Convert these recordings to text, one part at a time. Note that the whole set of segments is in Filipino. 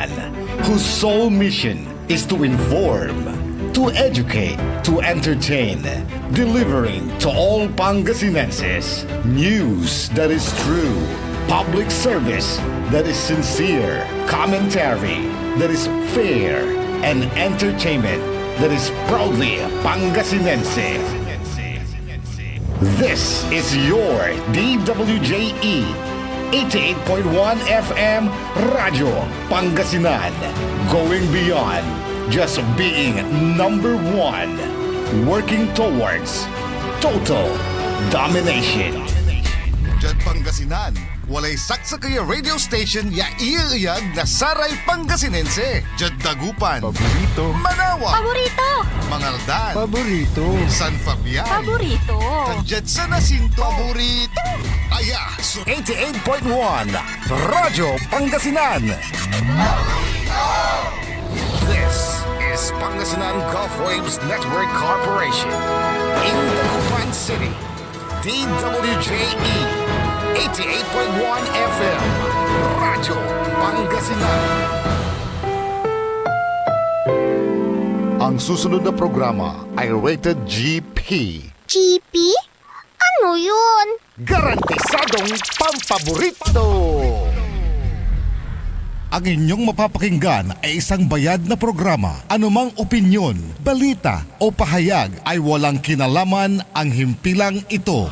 Pangasinan, whose sole mission is to inform, to educate, to entertain, delivering to all Pangasinenses news that is true, public service that is sincere, commentary that is fair, and entertainment that is proudly Pangasinense. This is your DWJE 88.1 FM Radio Pangasinan, going beyond just being number one, working towards total domination. Diyan Pangasinan, walay saksa kaya radio station ya iiyag na saray Pangasinense. Diyan Dagupan, Paborito. Manawa, Paborito! Mangaldan, Paborito. San Fabian, Paborito! Diyan sa Nasinto, paborito. Kaya, 88.1 Radio Pangasinan. This is Pangasinan Gulf Waves Network Corporation in Dagupan City. DWJE 88.1 FM Radio Pangasinan. ang susunod na programa ay rated GP. GP? Ano yun? Garantisadong pampaborito. Ang inyong mapapakinggan ay isang bayad na programa. Anumang opinyon, balita o pahayag ay walang kinalaman ang himpilang ito.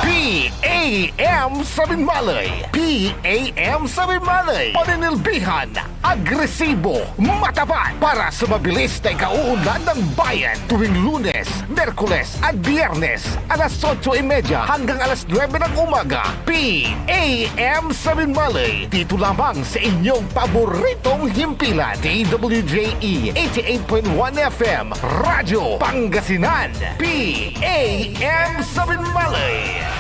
PAM Sabinmalay. PAM Sabinmalay. Paninilbihan, agresibo, matapat para sa mabilis na ikauunlad ng bayan tuwing Lunes, Merkules at Biyernes alas 8:30 hanggang alas 9 ng umaga. PAM Sabinmalay. Dito lamang sa inyong paboritong himpilan. DWJE 88.1 FM Radyo Pangasinan. PAM Sabinmalay.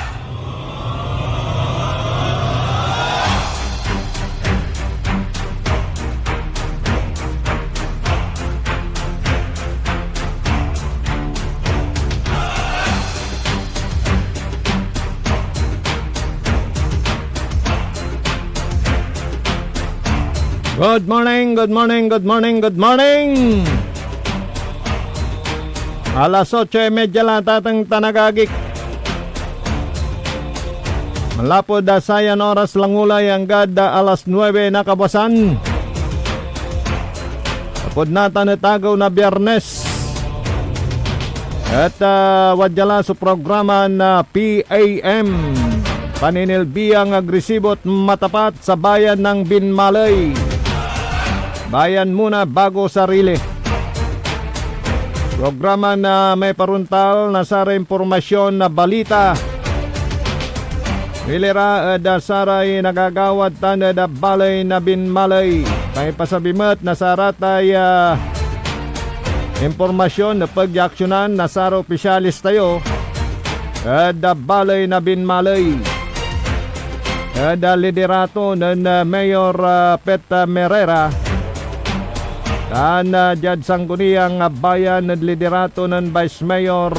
Good morning, good morning, good morning, good morning. Alas 8:30 lang tatang tanagagik. Malapod da sayan oras lang ulay hanggang alas 9 na kabasan. Kapod natan tagaw na Biyernes. At wadyala sa programa na PAM. Paninilbiyang agresibo at matapat sa bayan ng Binmalay. Bayan muna bago sarili. Programa na may paruntal na sara impormasyon na balita. Wilira da saray nagagawad tanda da balay na Binmalay. May pasabimat na saratay impormasyon na pagyaksyonan na sara opisyalis tayo. Da balay na Binmalay. Da liderato ng Mayor Peta Merera. Dyan sangguniang bayan ng liderato ng Vice Mayor.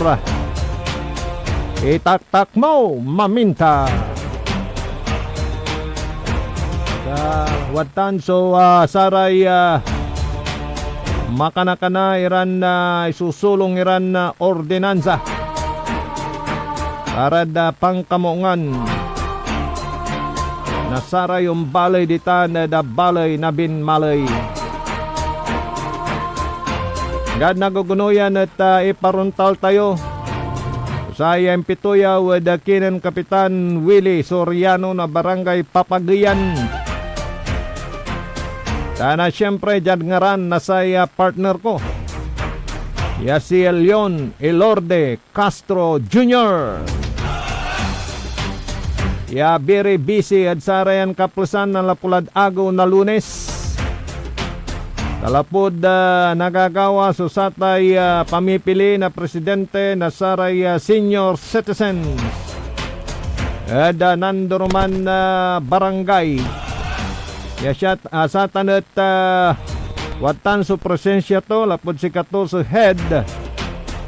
Itaktak mo, maminta. Watan so saray makanakana iran isusulong iran ordinansa para da pangkamongan na saray yung balay dita na da balay na Binmalay. Gad nagugunuyan at iparuntal tayo sa Impituya wadakinan Kapitan Willie Soriano na Barangay Papagayan. Sana siyempre dyan ngaran na sa partner ko. Ya si Leon Elorde Castro Jr. Ya very busy at sarayan kapusan na lapulad agaw na Lunes. Talapod nagagawa sa satay pamipili na presidente na saray senior citizens. Nanduruman barangay. Yasyat satan at watan sa presensya to lapod si kato sa head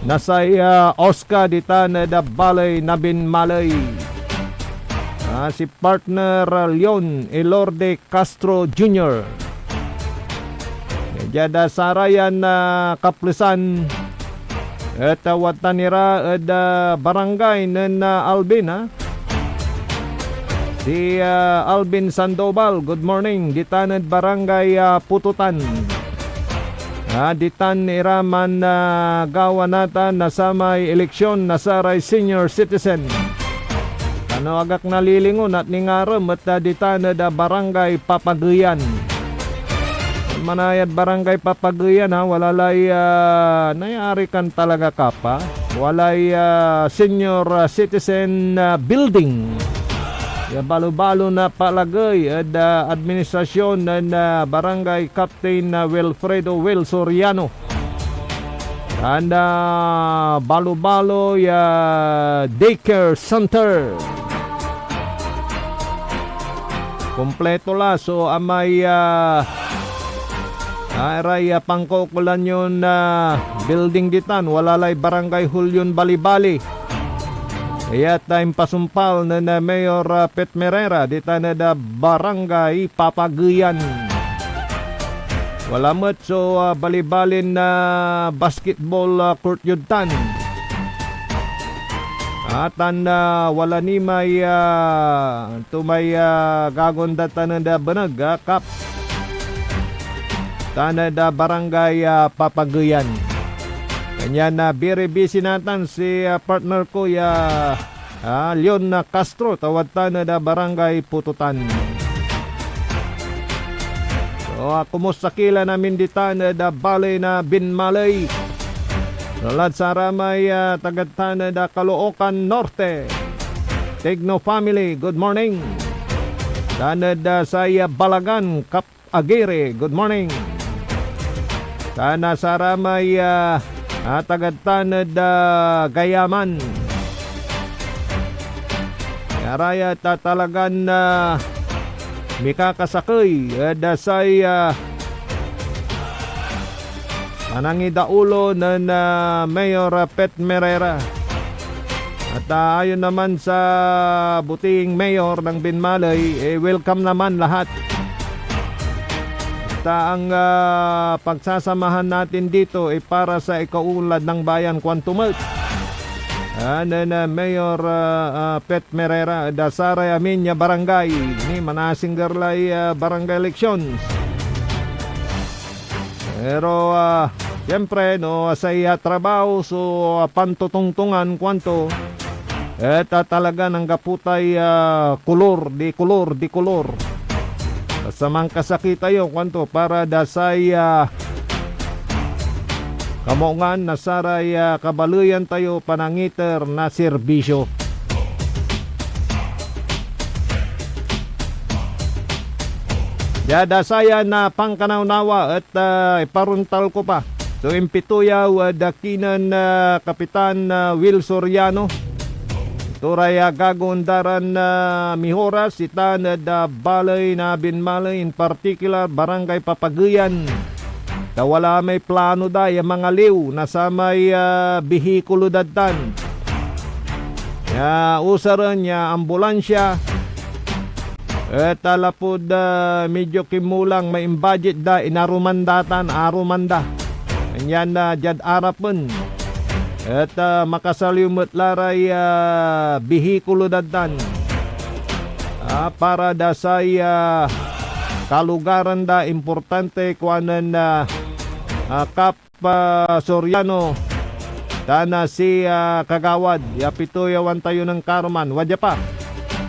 na sa Oscar dita na da balay na Binmalay. Si partner Leon Elorde Castro Jr. Jada sarayan na kaplisan at watanira at barangay ng Albin ha. Si Alvin Sandoval, good morning. Ditanad barangay Pututan. Ditan iraman na gawa nata na sa may eleksyon na saray senior citizen. Ano agak nalilingon at ningaram at ditanad barangay Papagayan. Manayad barangay Papagayan ha, walalay nayari kan talaga kapa. Walay senior citizen building. Ya balo-balo na palagay at administrasyon ng barangay Captain Wilfredo Will Soriano. And balo-balo ya daycare center. Kompleto la so amay aray pangkukulan yun building ditan walalay barangay Hulyon Balibali. Kaya tayong pasumpal na Mayor Pet Merera dito na barangay Papagayan. Wala mo't so balibalin na basketball court yudtan. Atan wala ni may tumay gagondatan na banag kap. Tanada barangay Papagayan. Kanya na very busy natin si partner ko Leon Castro tawad na barangay Pututan. So kumusta kila namin dita na balay na Binmalay. Nalad sa ramay tagad na Caloocan Norte. Tegno family, good morning. Tanad sa Balagan Kap Aguirre, good morning. Sana sa ramay tagad-tanad Gayaman. Yaraya tatalagan na mikakasakay dasay manangidaulo ng Mayor Pet Merera. At ayon naman sa buting mayor ng Binmalay, welcome naman lahat. Ang pagsasamahan natin dito ay para sa ikaulad ng bayan Quantumalt. Mayor Pet Merera dasaray amin ya barangay ni Manasing Garlay barangay elections. Pero siyempre no sa trabaho so pantutungtungan kwanto talaga ng gaputay kulor di kulor. Samang kasakit tayo kwanto para dasay kamongan na saray kabaluyan tayo panangiter na serbisyo. Dasaya na pangkanawnawa at iparuntal ko pa. So impituyaw dakinan Kapitan Will Soriano. Turay gagundaran na mihoras ita na balay na Binmalay in particular barangay Papagayan. Wala may plano da yung mga liw na sa may bihikulo dadtan. Usaran niya ambulansya. Talapod medyo kimulang may budget da inarumandatan arumanda. Yan na jad arapon. At makasalimot laray bihikulo daddan para da say kalugaran da importante kuanan na Kap Soriano dana si Kagawad yapituyawan tayo ng Karuman wadya pa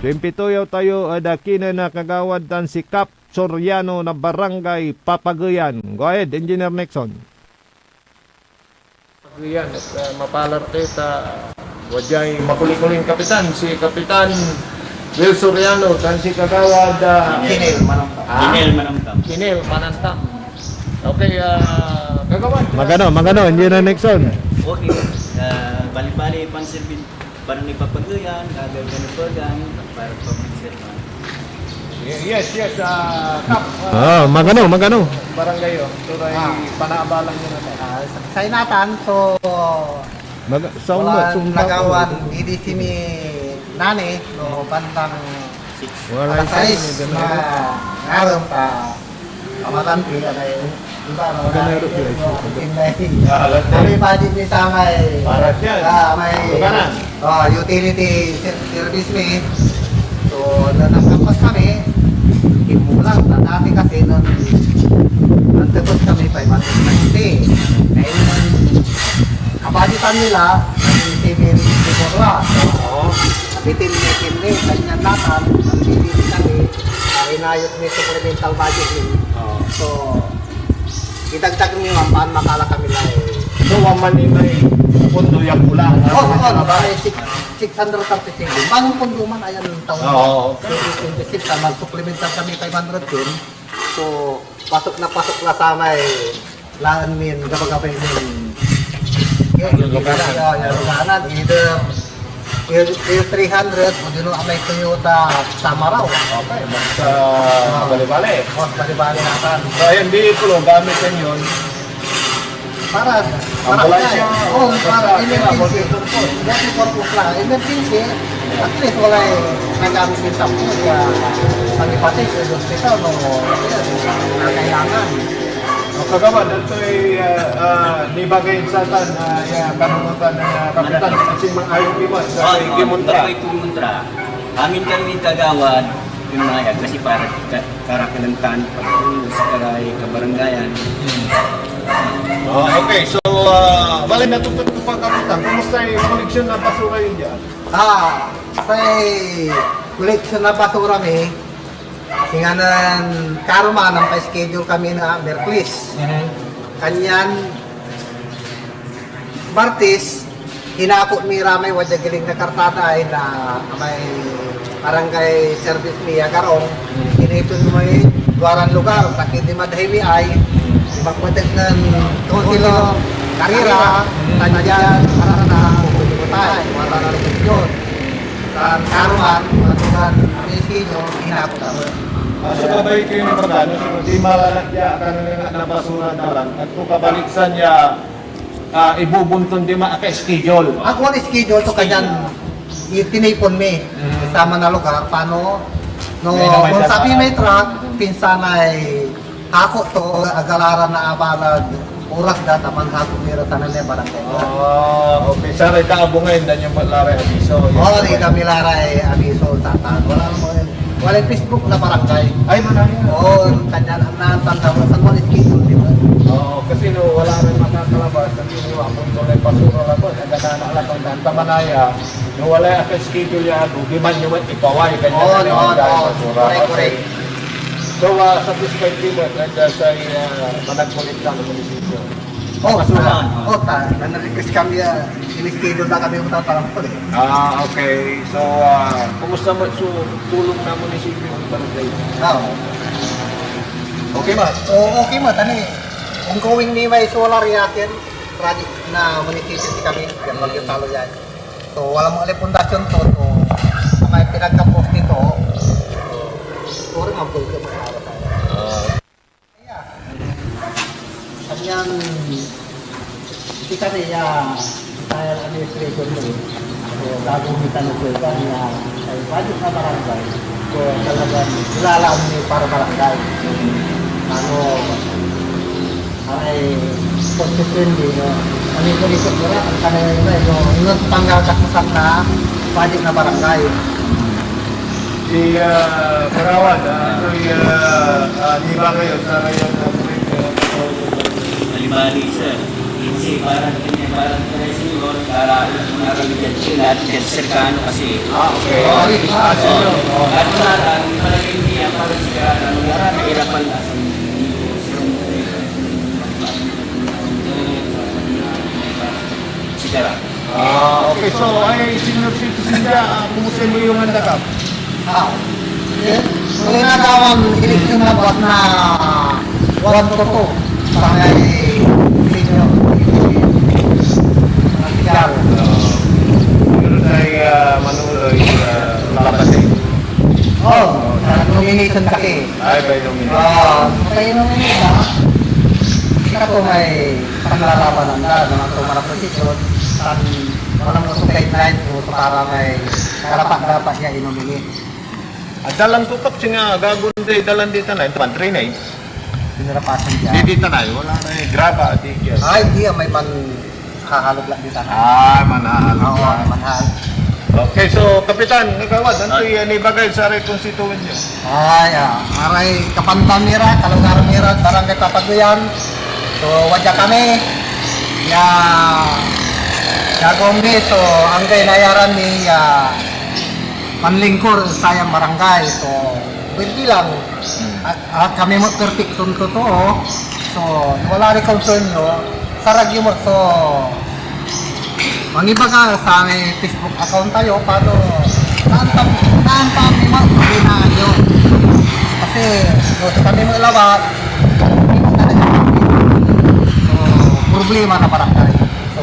impituyaw tayo adakina na Kagawad dan si Kap Soriano na barangay Papagayan. Go ahead, Engineer Nixon. Yan at mapalar kita wadyay makuling-kuling kapitan si Kapitan Will Soriano dan si Kagawad Kinel Manantam. Okay, Kagawad magano Engineer Nixon. Okay, bali-bali pansirpin parang ipapagayan kagaganupagan para public service. Yes, Kap. Magano. Barangay yo. Turay panaabalan niyo na tayo. Sa inatan, so nagawan hindi simi nani no bandang wala size na ngayon pa Amatanti, anay, iba, Ganero siya, may budget ni sa may, Para yan. may, Lugaran. utility service me. So, nanangkampas kami, kimulang, dati kasi nun, nagtagot kami 590. Ngayon, kabaditan nila, nag-TV Sigurla. So, bitin ni, ganyan natin, nag-TV kami, inayos ni supplemental budget ni. So, idagdag niyo ang paan makala kami na So, waman ni may pundo yung pula. Bale, 637. Bagong pundo man, ayan yung taon. Oo. 2026, mag-supplemental kami 500 din. So, pasok na sa may laan min, gabagabay min. Lugaran, either 300 o dino may Toyota Tamaraw. Okay, basta bali-bali. Bali-bali natin. So, ayun, di po gamitin yun. Para Ambulansya. para emergency. Dati purpose lang. Emergency, at least wala nagamit yung tampo kaya pag-ipatid sa hospital no, kailangan. O kagawa, dito ay di bagay sa tan kanunutan ng kapitan kasi mga ayaw iwas sa Kimuntra. Kimuntra. Amin kami kagawad yung mga yan kasi para karakalantan, pagtulong sa karay, kabarangayan. Okay, so bali natutut ko pa kapitan. Kumusta yung koleksyon ng basura yun dyan? Sa collection na basura mi, singanan karma nang pa-schedule kami na Merkulis. Kanyan Martes, hinakot mi ramay wadya na kartada ay na may barangay service niya karong hinipin mo may duwaran lugar sakit di madahimi ay magpunta ng konsilo karira tanyan para na putay wala na rin yun sa karuman matukan schedule hinakot ako. Sa babay kayo ni Pagano, so di malalagya ka na basura na lang at kung kabaliksan niya ibubuntun di maka-schedule. Ako ang schedule to kanyan itinipon mi sama na lugar paano no kung sabi may truck pinsan ay ako to agalaran na abalag oras data man ako mira tanan na barangay. Okay. Saray kaabo ngayon dan yung laray abiso. Di kami laray abiso tatan. Wala Facebook na barangay. Ay, manay. Kanyan ang natanda mo sa mga schedule di ba? Kasi no, wala rin makakalabas. Kasi no, ang mundo na pasura lang po. Nagkakana lang kung danta manaya. No, wala ang schedule yan. Di man yung ipaway. Kanya Correct. So, sa perspective mo, nandiyan sa managkulit lang ng munisipyo. Na-request kami, in-schedule na kami yung tatarang po eh. Okay. So, kumusta mo tulong na munisipyo ng barangay? Okay ba? Okay mo, tani. Ongoing ni may solar yakin, project na munisipyo kami, yan mag yung talo yan. So, wala mo ulit pundasyon to, so, may pinagkapos nito, so, sorry, mabulga mo sa araw tayo. Kanyang, si Kariya, tayo administration mo, so, gagamitan na siya kanya, ay project na barangay, so, talagang, ilalaan niyo para barangay. Ay positively ano yung isip mo rin ang kanina yung panggagakusan na project na barangay. Si Karawan, di ba kayo sa rayon na Bali-bali sir. Kasi parang siguro para maramihan sila at serkano kasi. Okay. At parang malagay niya para sa nahirapan na sa sigara. Okay, so ay sinunod-sinja, kumusta mo yung handakap? Kung inagawang eleksyon na buat na 1 to 2 barangay eleksyon. Meron tayo manuloy labasin. Nomination kasi. Ay, by nomination. Kaya nomination, ika to may panglalabanan na ng mga posisyon at walang gusto guideline o para may karapat-dapat niya inominate. At dalang tutok siya nga, gagun day dalan dito na, ito 3 nights. pinirapasan dyan. Di tanay, wala na graba, di yan. Ay, hindi, may man hahalog lang dito. Manahal. Oo, manhal. Okay, so Kapitan, Nagawad, ano yung ibagay sa reconstituent nyo? Ay, aray, Kapantan Mira, Kalugar Mira, Barangay Papaguyan. So, wadya kami. Ya, gagawin ni, so, ang gaynayaran ni panlingkor sayang barangay. So, pwede lang. At kami mo perfect totoo. So, wala rin concern nyo. Sarag mo. So, mangiba ka sa aming Facebook account tayo, paano naantam ni mo, sabi na nyo. Kasi, so, kami mo ilawat, hindi mo talaga. So, problema na barangay. So,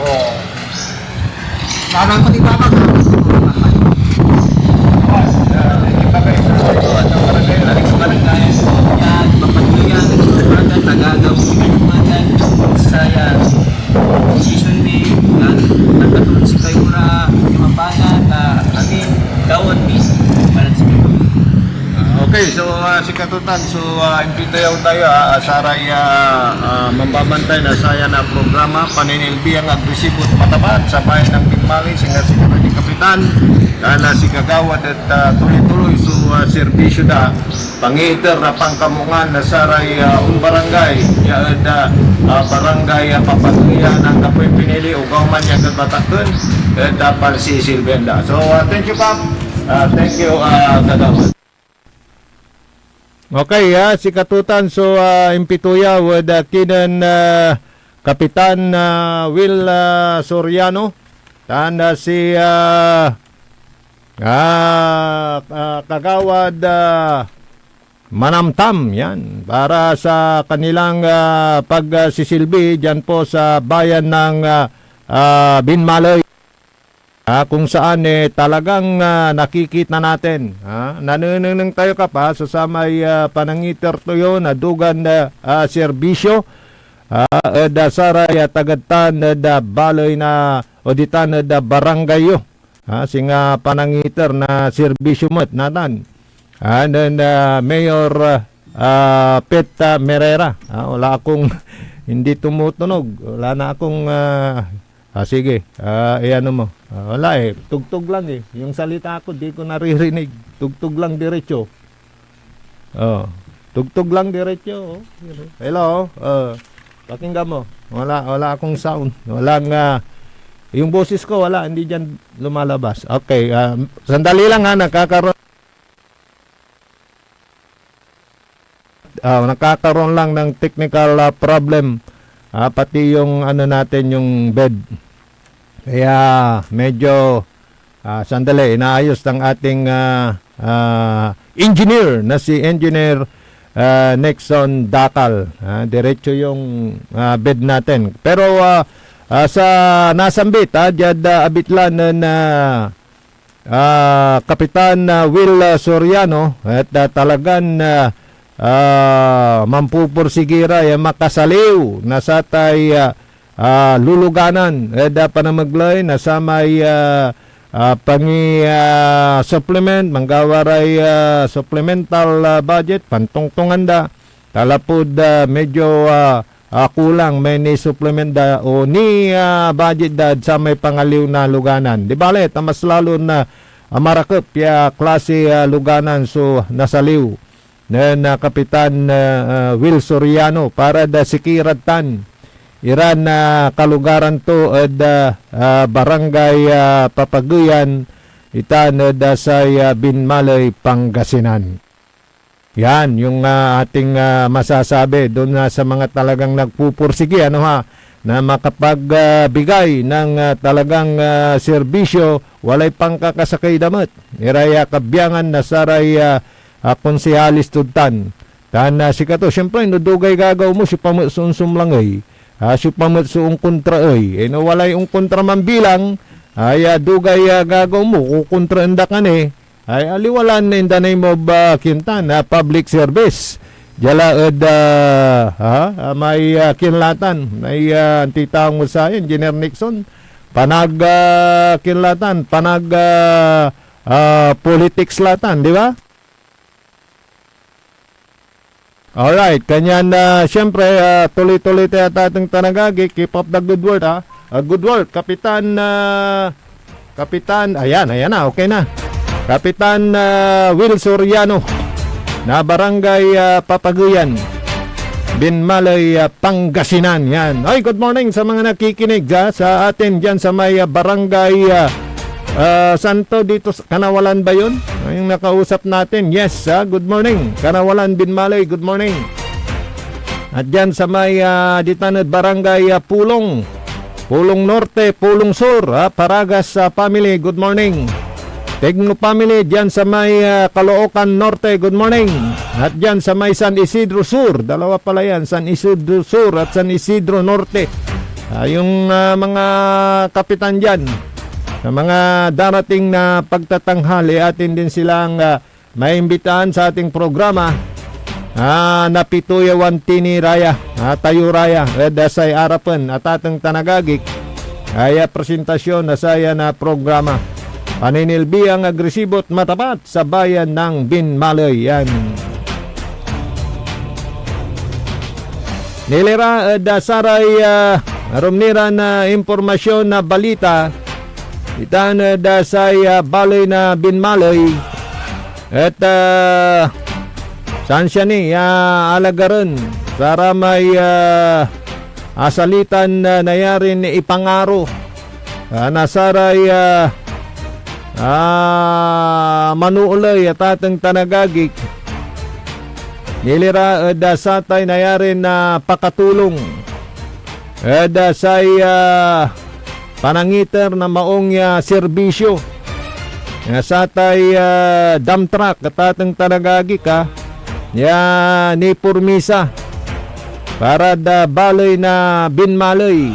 lanang ko di ba ba? Ibagay sa barangay, Balik sa barangay, yan, papatuyan, bagan, tagagaw, pinumagan, saya, season B, yan, nagkatulong si Kayura, Mapangan, na kami, gawad ni, para sa Okay, so si Katutan, so impitayaw tayo, asaray mambabantay na saya na programa, paninilbi ang agresibo at matapat sa bayan ng Bigmali, singa ni Kapitan, na si Kagawad at tuloy-tuloy so serbisyo na pangiter na pangkamungan na saray barangay, yaad barangay Papaguyan ang kapoy pinili o gawman niya kabatakun at si Silvenda. So thank you, Pap. Thank you, Kagawad. Okay, si Katutan, so impituya with kinan Kapitan Will Soriano, tan si Kagawad Manamtam, yan, para sa kanilang pagsisilbi dyan po sa bayan ng Binmaloy. Kung saan talagang nakikita natin, nanununong tayo ka pa sa may panangiter to yun, dugan serbisyo, saray tagadtan da baloy na oditan da barangay yo, singa panangiter na serbisyo mo natan. And Mayor Peta Merera, wala akong hindi tumutunog, wala na akong sige, ano mo. Wala tugtog lang yung salita ko di ko naririnig. Tugtog lang diretso. Tugtog lang diretso. Hello. Pakinggan mo. Wala akong sound. Walang yung boses ko wala, hindi diyan lumalabas. Okay, sandali lang nakakaroon lang ng technical problem. Pati yung natin yung bed. Kaya medyo sandali, inaayos ng ating engineer na si Engineer Nexon Dakal. Diretso yung bed natin. Pero sa nasambit, dyan abitlan na Kapitan Will Soriano at talagang mampupursigira makasaliw na satay luluganan panamaglay na sa may supplement manggawaray supplemental budget pantungtungan da talapod medyo kulang may ni supplement da o ni budget da sa may pangaliw na luganan di bale mas lalo na marakop ya klase luganan so nasaliw na Kapitan Will Soriano para da sikiratan Iran na kalugaran to barangay Papaguyan itan sa Binmaloy, Pangasinan. Yan yung ating masasabi doon sa mga talagang nagpupursige na makapagbigay ng talagang serbisyo walay pangkakasakay damat. Iraya kabyangan na saray konsehalis tudtan. Tan sikato syempre nudugay gagaw mo si pamutsunsum lang si pamutsuong kontra no walay kontra man bilang ay dugay gagaw mo kukontra anda kan ay aliwalan na in the name of kintan public service jala may kinlatan may antitawang mo sa Engineer Nixon panag kinlatan panag politics latan di ba? Alright, kanyan siyempre tuloy-tuloy tayo ating tanagagi. Keep up the good work ha. Good work, Kapitan ayan na, okay na. Kapitan Will Soriano na Barangay Papaguyan, Binmalay, Pangasinan. Yan. Ay, good morning sa mga nakikinig sa atin dyan sa may Barangay Santo dito sa Kanawalan ba yun? Yung nakausap natin. Yes, good morning. Kanawalan, Binmalay, good morning. At dyan sa may Ditanod Barangay Pulong Norte, Pulong Sur, Paragas family, good morning. Tegno family dyan sa may Caloocan Norte, good morning. At dyan sa may San Isidro Sur, dalawa pala yan, San Isidro Sur at San Isidro Norte. Yung mga kapitan dyan, sa mga darating na pagtatanghali, atin din silang maimbitahan sa ating programa na Pituyawan Tini Raya, Tayo Raya, Dasay Arapan at atang tanagagik ay presentasyon na saya na programa. Paninilbiang agresibot matapat sa bayan ng Binmalay. Yan. Nilira dasaray rumnira na impormasyon na balita itan dasay balay na Binmalay at saan siya ni alagaran para may asalitan nayarin ipangaro nasaray manuulay at atang tanagagik nilira dasatay nayarin na pakatulong dasay panangiter na maong serbisyo sa tay dump truck at atang tanagagi ka ni Purmisa para da balay na Binmalay.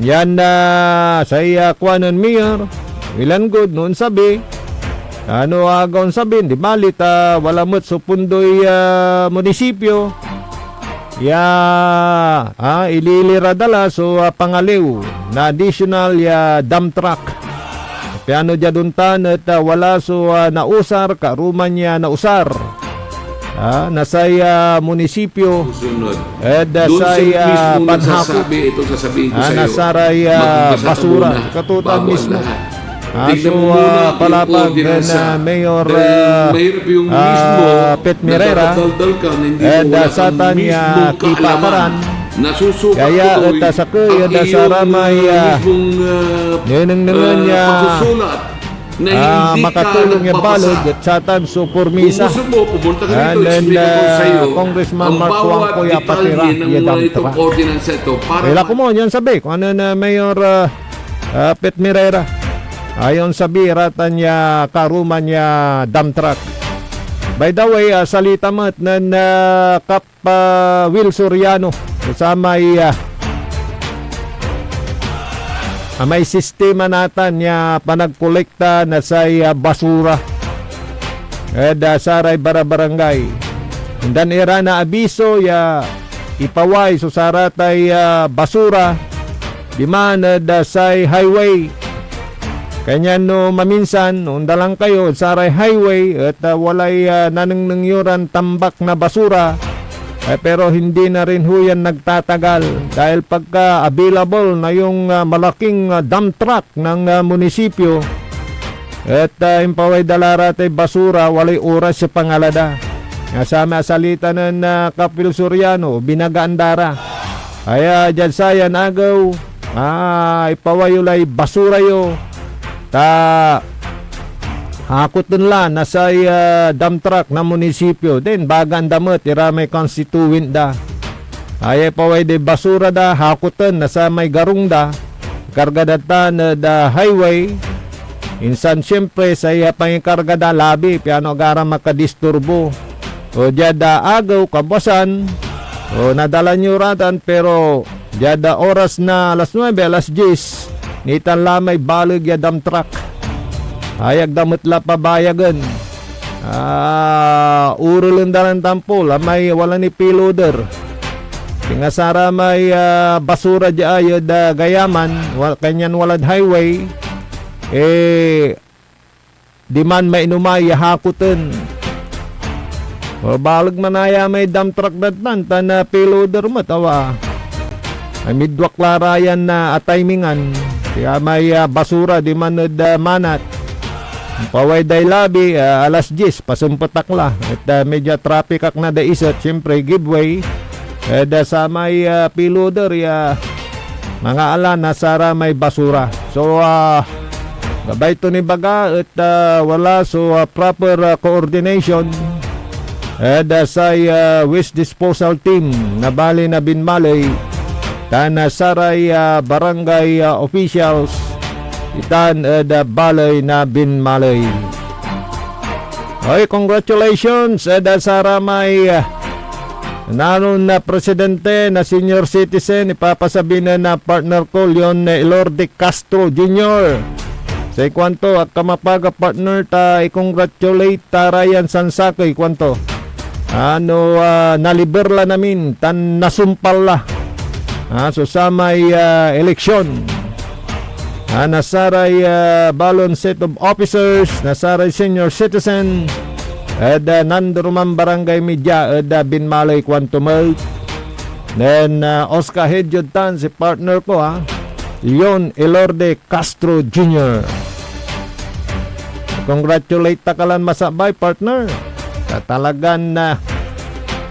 Yan sa kuanon mayor ilan good noon sabi ano agon sabi di malit wala mo't supundoy munisipyo ililira dala so pangaliw na additional dump truck piano jaduntan at wala so nausar karuman niya nausar nasay munisipyo dasay panhako nasaray basura katutan mismo palapag na Mayor Pet Mirera dasatan niya kipaparan kaya sa kuya dasara may ninang niya makatulong niya balod at satan so Purmisa and then Congressman Mark Wangko yapatira yadamtra ila ko mo yan sabi kung ano na Mayor Pet Mirera ayon sabi ratan niya karuman niya dump truck. By the way, salita mat nan Kap Will Soriano sa may sistema natan niya panagkolekta na sa basura saray barabarangay. Dan ira na abiso ipaway so saratay basura di man dasay highway. Kanya no maminsan undalang kayo saray highway at walay nanangyuran tambak na basura pero hindi na rin huyan nagtatagal dahil pagka available na yung malaking dump truck ng munisipyo at impaway dalara tay basura walay oras sa pangalada sama salita ng Kapil Soriano binagaan-dara kaya dyan sayan agaw ipawayulay basura yo hakot dun la nasa dump truck na munisipyo din bagan damot iramay constituent da ay paway de basura da hakoten nasa may garong da kargadatan da highway insan siyempre sa pangikarga da labi piano gara makadisturbo o jada agaw kabasan o nadala nyo ratan pero jada oras na alas 9 alas 10 nitan lamay balag ya dump truck ayag damot la pabayagan urulundaran tampol may wala ni piloder tingasara may basura di ayod gayaman kanyan walad highway di man may inumay hakutin O balag manaya may dump truck datan tan payloader mo tawa. Ay midwak larayan na ataymingan. Kaya may basura di manod manat. Paway day labi alas 10 pasumputakla. At medyo traffic ak na da isat. Siyempre giveaway. Sa may payloader mga ala nasara may basura. So gabay to ni baga at wala so proper coordination. Sa waste disposal team na bali na binmalay tan saray barangay officials itan balay na binmalay. Oy, congratulations sa may nanon na presidente na senior citizen ipapasabi na partner ko Leon Elorde Castro Jr. Sa kwanto at kamapaga partner ta i-congratulate Ryan Sansakay kwanto. Naliberla namin tan nasumpal la. So sa may eleksyon. Nasaray balon set of officers, nasaray senior citizen, nandurumang barangay media, binmalay kwanto mo. Then Oscar Hedjod tan si partner ko Leon Elorde Castro Jr. Congratulate takalan masabay partner. Talagan na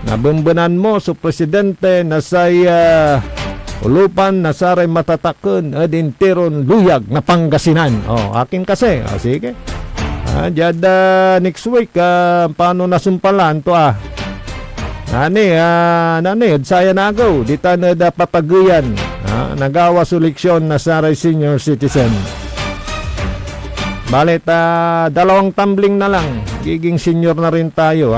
nabumbunan mo sa presidente na say ulupan na saray matatakon at interon luyag na Pangasinan. Akin kasi. Sige. Next week paano nasumpalan to Nani, saya na agaw. Dita na papaguyan. Nagawa suleksyon na saray senior citizen. Balit, 2 tumbling na lang. Giging senior na rin tayo,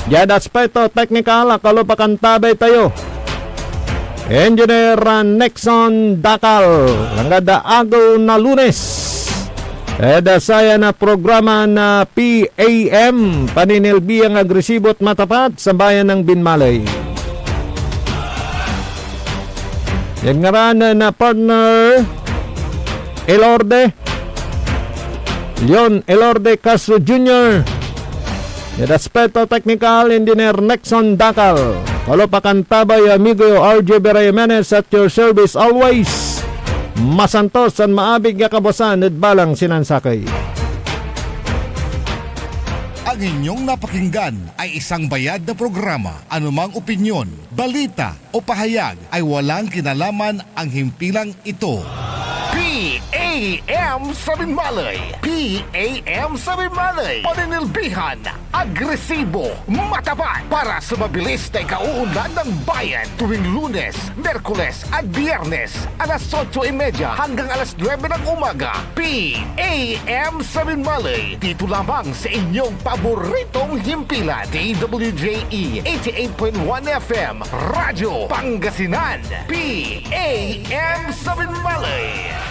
Jad aspeto technical, kalupakan tabay tayo. Engineer Nexon Dakal, langada agaw na Lunes. Saya na programa na PAM, paninilbiyang agresibo at matapat sa bayan ng Binmalay. Yan nga ran na partner Elorde Leon Elorde Castro Jr. Respeto Technical Engineer Nexon Dakal. Kalopakan tabay amigo RJ Berayemenes at your service always. Masantos at maabig nga kabosan at balang sinansakay. Ang inyong napakinggan ay isang bayad na programa. Anumang opinyon, balita o pahayag ay walang kinalaman ang himpilang ito. PAM sa Binmalay. PAM sa Binmalay. Paninilbihan, agresibo, matapat para sa mabilis na ikauunlad ng bayan tuwing Lunes, Merkules at Biyernes alas 8:30 hanggang alas 9 ng umaga. PAM sa Binmalay. Dito lamang sa inyong paboritong himpilan. DWJE 88.1 FM Radyo Pangasinan. PAM sa Binmalay.